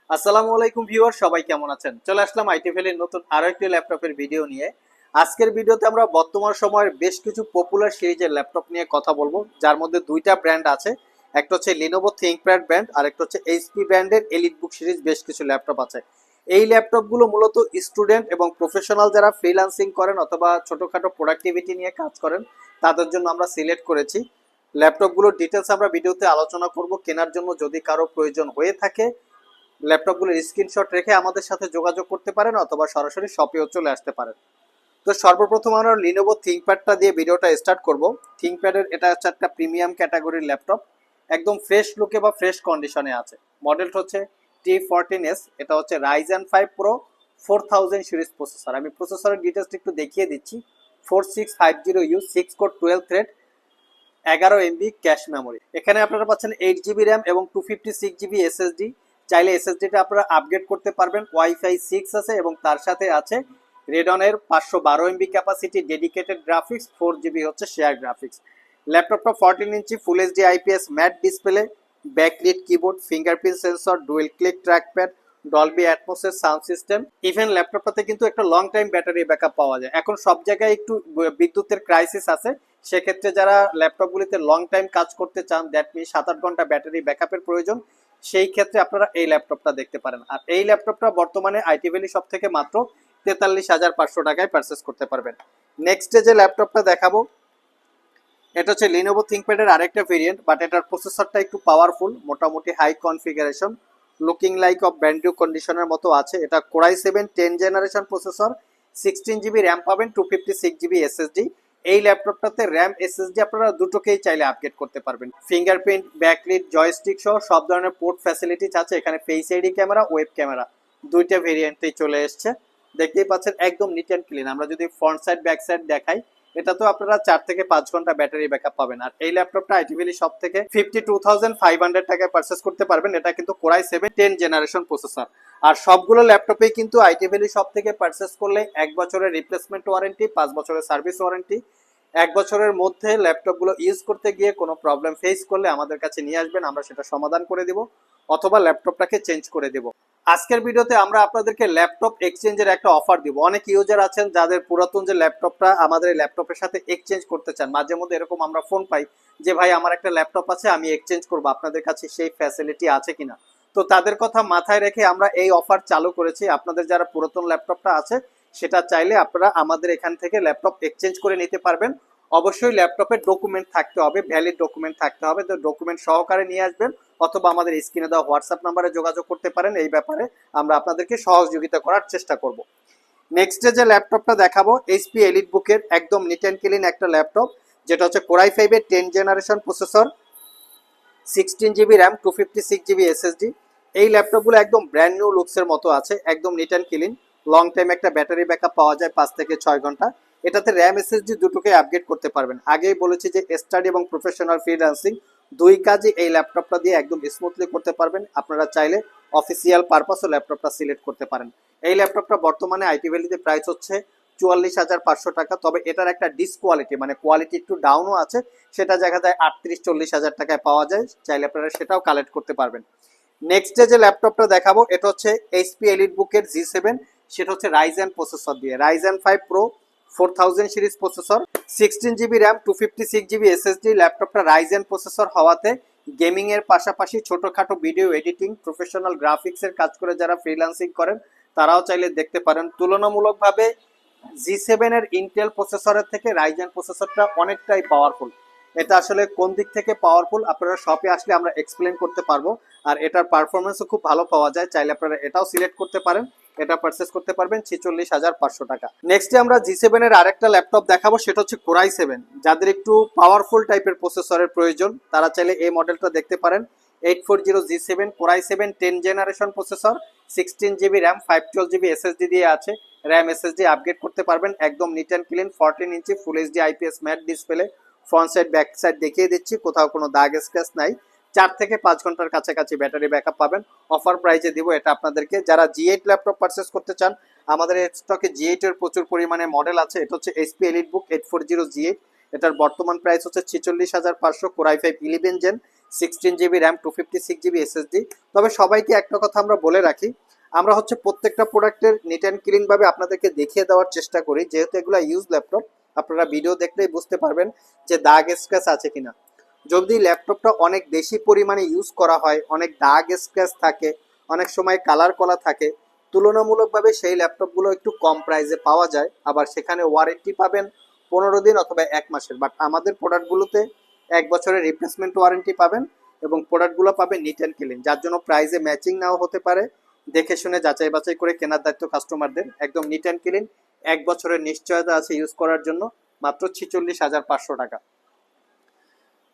আসসালামু আলাইকুম ভিউয়ার, সবাই কেমন আছেন? চলে আসলাম আইটি ভ্যালির নতুন আরো একটি ল্যাপটপের ভিডিও নিয়ে। আজকের ভিডিওতে আমরা বর্তমান সময়ের বেশ কিছু পপুলার সিরিজের ল্যাপটপ নিয়ে কথা বলবো, যার মধ্যে দুইটা ব্র্যান্ড আছে। একটা হচ্ছে লিনোভো থিংকপ্যাড ব্র্যান্ড আর একটা হচ্ছে এইচপি ব্র্যান্ডের এলিটবুক সিরিজ। বেশ কিছু ল্যাপটপ আছে। এই ল্যাপটপগুলো মূলত স্টুডেন্ট এবং প্রফেশনাল যারা ফ্রিল্যান্সিং করেন অথবা ছোটখাটো প্রোডাক্টিভিটি নিয়ে কাজ করেন তাদের জন্য আমরা সিলেক্ট করেছি। ল্যাপটপগুলোর ডিটেলস আমরা ভিডিওতে আলোচনা করব। কেনার জন্য যদি কারো প্রয়োজন হয়ে থাকে ল্যাপটপগুলোর স্ক্রিনশট রেখে আমাদের সাথে যোগাযোগ করতে পারেন অথবা সরাসরি শপেও চলে আসতে পারেন। তো সর্বপ্রথম আমরা লিনোভো থিংকপ্যাডটা দিয়ে ভিডিওটা স্টার্ট করব। থিংকপ্যাডের এটা হচ্ছে একটা প্রিমিয়াম ক্যাটাগরির ল্যাপটপ, একদম ফ্রেশ লুকে বা ফ্রেশ কন্ডিশনে আছে। মডেলটা হচ্ছে T14S। এটা হচ্ছে রাইজেন 5 প্রো 4000 সিরিজ প্রসেসর। আমি প্রসেসরের ডিটেলসটা একটু দেখিয়ে দিচ্ছি। 4650U 6 core 12 thread 11 MB cache memory. এখানে আপনারা পাচ্ছেন 8 GB র্যাম এবং 256 GB SSD। চাইলে এসএসডিটা আপনারা আপগ্রেড করতে পারবেন। ওয়াইফাই 6 আছে এবং তার সাথে আছে রেডনের 512 MB capacity dedicated graphics, 4 GB হচ্ছে শেয়ার গ্রাফিক্স। ল্যাপটপটা 14 inch full HD IPS matte display, backlit keyboard, fingerprint sensor, dual click trackpad, Dolby অ্যাটমসের সাউন্ড সিস্টেম। ইভেন ল্যাপটপটাতে কিন্তু একটা লং টাইম ব্যাটারি ব্যাকআপ পাওয়া যায়। এখন সব জায়গায় একটু বিদ্যুতের ক্রাইসিস আছে, সেক্ষেত্রে যারা ল্যাপটপগুলিতে লং টাইম কাজ করতে চান, দ্যাট মিন 7-8 ঘন্টা ব্যাটারি ব্যাকআপের প্রয়োজন, সেই ক্ষেত্রে আপনারা এই ল্যাপটপটা দেখতে পারেন। আর এই ল্যাপটপটা বর্তমানে আইটি ভ্যালি সব থেকে মাত্র 43,500 টাকায় পারচেস করতে পারবেন। নেক্সট যে ল্যাপটপটা দেখাবো এটা হচ্ছে লিনোভো থিংকপ্যাডের আরেকটা ভেরিয়েন্ট, বাট এটার প্রসেসরটা একটু পাওয়ারফুল, মোটামুটি high configuration, looking like of brand new কন্ডিশনের মতো আছে। এটা Core i 7 10 generation processor, 16 GB RAM পাবেন, 256 GB এসএসডি। এই ল্যাপটপটাতে র্যাম এসএসডি আপনারা দুটোকেই চাইলে আপগ্রেড করতে পারবেন। ফিঙ্গারপ্রিন্ট, ব্যাকলিট, জয়স্টিক সহ সব ধরনের পোর্ট ফ্যাসিলিটিস আছে। এখানে face ID camera, web camera দুইটা ভেরিয়েন্টেই চলে এসছে। দেখতেই পাচ্ছেন একদম নিট অ্যান্ড ক্লিন। আমরা যদি ফ্রন্ট সাইড ব্যাক সাইড দেখাই, এটা তো আপনারা 4 থেকে 5 ঘন্টা ব্যাটারি ব্যাকআপ পাবেন। আর এই ল্যাপটপটা আইটি ভ্যালি সব থেকে 52,500 টাকায় পারচেস করতে পারবেন। এটা কিন্তু কোরাই 7 10 জেনারেশন প্রসেসর। আর সবগুলো ল্যাপটপেই কিন্তু আইটি ভ্যালি সব থেকে পারচেস করলে 1 বছরের রিপ্লেসমেন্ট ওয়ারেন্টি, 5 বছরের সার্ভিস ওয়ারেন্টি। 1 বছরের মধ্যে ল্যাপটপগুলো ইউজ করতে গিয়ে কোনো প্রবলেম ফেস করলে আমাদের কাছে নিয়ে আসবেন, আমরা সেটা সমাধান করে দিব অথবা ল্যাপটপটাকে চেঞ্জ করে দেব। আজকের ভিডিওতে আমরা আপনাদেরকে ল্যাপটপ এক্সচেঞ্জের একটা অফার দিব। অনেক ইউজার আছেন যাদের পুরাতন যে ল্যাপটপটা আমাদের ল্যাপটপের সাথে এক্সচেঞ্জ করতে চান। মাঝে মধ্যে এরকম আমরা ফোন পাই যে ভাই আমার একটা ল্যাপটপ আছে, আমি এক্সচেঞ্জ করবো, আপনাদের কাছে সেই ফ্যাসিলিটি আছে কিনা। তো তাদের কথা মাথায় রেখে আমরা এই অফার চালু করেছি। আপনাদের যারা পুরাতন ল্যাপটপটা আছে সেটা চাইলে আপনারা আমাদের এখান থেকে ল্যাপটপ এক্সচেঞ্জ করে নিতে পারবেন। অবশ্যই ল্যাপটপের ডকুমেন্ট থাকতে হবে, ভ্যালিড ডকুমেন্ট থাকতে হবে। তো ডকুমেন্ট সহকারে নিয়ে আসবেন অথবা আমাদের স্ক্রিনে দেওয়া হোয়াটসঅ্যাপ নাম্বারে যোগাযোগ করতে পারেন। এই ব্যাপারে আমরা আপনাদেরকে সহযোগিতা করার চেষ্টা করব। নেক্সট যে ল্যাপটপটা দেখাবো এইচপি এলিটবুকের একদম নিট অ্যান্ড ক্লিন একটা ল্যাপটপ, যেটা হচ্ছে কোরাই 5 এর 10 generation processor, 16 GB RAM, 256 GB SSD. এই ল্যাপটপগুলো একদম ব্র্যান্ড নিউ লুকসের মতো আছে, একদম neat and clean. Long time একটা ব্যাটারি ব্যাকআপ পাওয়া যায় 5 থেকে 6 ঘন্টা। এটাতে র্যাম এসএসডি দুটোকে আপগ্রেড করতে পারবেন। আগেই বলেছি যে স্টাডি এবং প্রফেশনাল ফ্রিল্যান্সিং দুই কাজই এই ল্যাপটপটা দিয়ে একদম স্মুথলি করতে পারবেন। আপনারা চাইলে অফিসিয়াল পারপাসও ল্যাপটপটা সিলেক্ট করতে পারেন। এই ল্যাপটপটা বর্তমানে আইটি ভ্যালিতে প্রাইস হচ্ছে 44,500 টাকা। তবে এটার একটা ডিসকোয়ালিটি মানে কোয়ালিটি একটু ডাউনও আছে, সেটা দেখা যায় 38-40 হাজার টাকায় পাওয়া যায়। চাইলে আপনারা সেটাও কালেক্ট করতে পারবেন। নেক্সট যে ল্যাপটপটা দেখাবো এটা হচ্ছে এইচপি এলিটবুকের G7। সেটা হচ্ছে রাইজেন প্রসেসর দিয়ে, Ryzen 5 pro 4000 series processor, 16 GB RAM, 256 GB SSD. ল্যাপটপটা রাইজেন প্রসেসর হওয়াতে গেমিং এর পাশাপাশি ছোটখাটো ভিডিও এডিটিং, প্রফেশনাল গ্রাফিক্সের কাজ করে যারা ফ্রিল্যান্সিং করেন তারাও চাইলে দেখতে পারেন। তুলনামূলকভাবে G7 এর ইন্টেল প্রসেসরের থেকে রাইজেন প্রসেসরটা অনেকটাই পাওয়ারফুল। এটা আসলে কোন দিক থেকে পাওয়ারফুল আপনারা শপে আসলে আমরা এক্সপ্লেন করতে পারবো। আর এটার পারফরমেন্সও খুব ভালো পাওয়া যায়, চাইলে আপনারা এটাও সিলেক্ট করতে পারেন। এটা পারচেস করতে পারবেন 46,500 টাকা। নেক্সটে আমরা G7 এর আরেকটা ল্যাপটপ দেখাবো, সেটা হচ্ছে কোরাই 7। যাদের একটু পাওয়ারফুল টাইপের প্রসেসরের প্রয়োজন তারা চাইলে এই মডেলটা দেখতে পারেন। 840 G7 core i 7 10 generation processor, 16 GB RAM, 512 GB SSD দিয়ে আছে। র্যাম এসএসডি আপগ্রেড করতে পারবেন। একদম neat and clean, 14 inch full HD IPS matte display. Front side back side দেখিয়ে দিচ্ছি, কোথাও কোনো দাগ স্ক্র্যাচ নাই। 4 থেকে 5 ঘন্টার কাছাকাছি ব্যাটারি ব্যাকআপ পাবেন। অফার প্রাইসে দিব এটা আপনাদেরকে। যারা G8 ল্যাপটপ পারচেস করতে চান আমাদের স্টকে G8 এর প্রচুর পরিমাণে মডেল আছে। এটা হচ্ছে এইচপি এলিটবুক 840 G8। এটার বর্তমান প্রাইস হচ্ছে 46,500। Core i 5 11 gen, 16 GB RAM 256 GB SSD। তবে সবাইকে একটা কথা আমরা বলে রাখি, আমরা হচ্ছে প্রত্যেকটা প্রোডাক্টের নিট অ্যান্ড ক্লিন ভাবে আপনাদেরকে দেখিয়ে দেওয়ার চেষ্টা করি, যেহেতু এগুলো ইউজ ল্যাপটপ। আপনারা ভিডিও দেখলেই বুঝতে পারবেন যে দাগ স্ক্র্যাচ আছে কিনা। যদি ল্যাপটপটা অনেক বেশি পরিমাণে ইউজ করা হয়, অনেক দাগ স্ক্র্যাচ থাকে, অনেক সময় কালার করা থাকে, তুলনামূলকভাবে সেই ল্যাপটপগুলো একটু কম প্রাইসে পাওয়া যায়। আবার সেখানে ওয়ারেন্টি পাবেন 15 দিন অথবা 1 মাসের। বাট আমাদের প্রোডাক্টগুলোতে 1 বছরের রিপ্লেসমেন্ট ওয়ারেন্টি পাবেন এবং প্রোডাক্টগুলো পাবেন নিট অ্যান্ড ক্লিন, যার জন্য প্রাইসে ম্যাচিং নাও হতে পারে। দেখে শুনে যাচাই বাছাই করে কেনার দায়িত্ব কাস্টমারদের। একদম নিট অ্যান্ড ক্লিন, 1 বছরের নিশ্চয়তা আছে ইউজ করার জন্য, মাত্র 46,500 টাকা।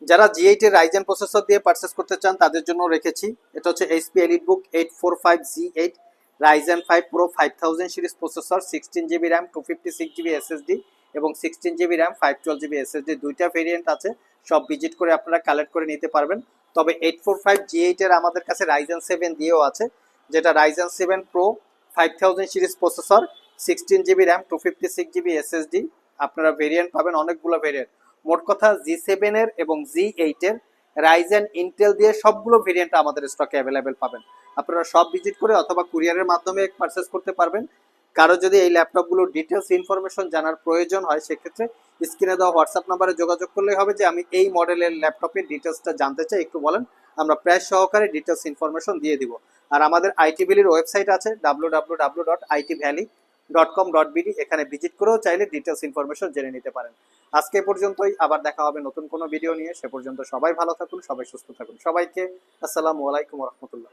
যারা G8 এর রাইজেন প্রসেসর দিয়ে পারচেস করতে চান তাদের জন্য রেখেছি, এটা হচ্ছে HP EliteBook 845G8 Ryzen 5 Pro 5000 series processor, 16 GB RAM 256 GB SSD এবং 16 GB র্যাম 512 GB SSD, দুইটা ভেরিয়েন্ট আছে। সব ভিজিট করে আপনারা কালেক্ট করে নিতে পারবেন। তবে 845G8 এর আমাদের কাছে Ryzen 7 দিয়েও আছে, যেটা Ryzen 7 Pro 5000 series processor, 16 GB RAM 256 GB SSD। আপনারা ভেরিয়েন্ট পাবেন অনেকগুলো ভেরিয়েন্ট। মোট কথা G7 এর এবং G8 এর রাইজেন ইন্টেল দিয়ে সবগুলো ভেরিয়েন্ট আমাদের স্টকে অ্যাভেলেবেল পাবেন। আপনারা সব ভিজিট করে অথবা কুরিয়ারের মাধ্যমে পারচেস করতে পারবেন। কারো যদি এই ল্যাপটপগুলোর ডিটেলস ইনফরমেশন জানার প্রয়োজন হয়, সেক্ষেত্রে স্ক্রিনে দেওয়া হোয়াটসঅ্যাপ নাম্বারে যোগাযোগ করলেই হবে যে আমি এই মডেলের ল্যাপটপের ডিটেলসটা জানতে চাই, একটু বলেন, আমরা প্রাইস সহকারে ডিটেলস ইনফরমেশন দিয়ে দিব। আর আমাদের আইটি ভ্যালির ওয়েবসাইট আছে www.itvalley.com.bd, এখানে ভিজিট করেও চাইলে ডিটেলস ইনফরমেশন জেনে নিতে পারেন। আজকে পর্যন্তই, আবার দেখা হবে নতুন কোনো ভিডিও নিয়ে। সে পর্যন্ত সবাই ভালো থাকুন, সবাই সুস্থ থাকুন। সবাইকে আসসালামু আলাইকুম রহমতুল্লাহ।